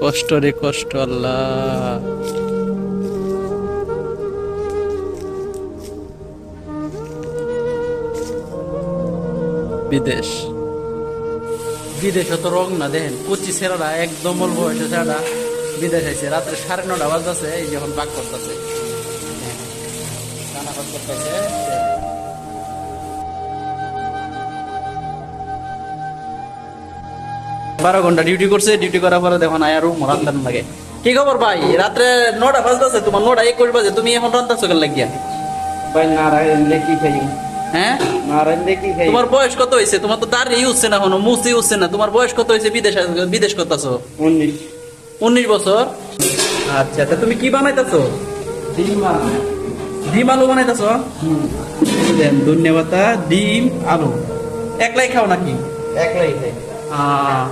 কষ্ট রে কষ্ট, আল্লাহ। বিদেশ, বিদেশে তো রং না দেখেন, কচি ছেলেরা একদম অল্প বয়সে ছেলেরা বিদেশ আইছে। রাত্রে 9:30 বাজতেছে, এই যখন পাক করতেছে, কানা পাক করতেছে। 12 ঘন্টা ডিউটি করছে, ডিউটি করার পরে দেখুন আয়া রুম রান্ধার লাগে। কি খবর ভাই? রাত্রে 9:00 বাজতেছে, তোমার 9:21 বাজে, তুমি এখন রান্ধাছো কেন লাগিয়া? ভাই না রাইলে কি খাই? হ্যাঁ, না রাইলে কি খাই? তোমার বয়স কত হয়েছে? তোমার তো দাঁড়িয়ে উঠছে না, এখনো মুছি উঠছে না। তোমার বয়স কত হয়েছে? বিদেশ করতেছো 19। 19 বছর। আচ্ছা, তা তুমি কি বানাইতেছো? ডিম আলু বানাইতেছো? দেন ধন্যবাদ। ডিম আলু একলাই খাও নাকি? একলাই খাই। আহ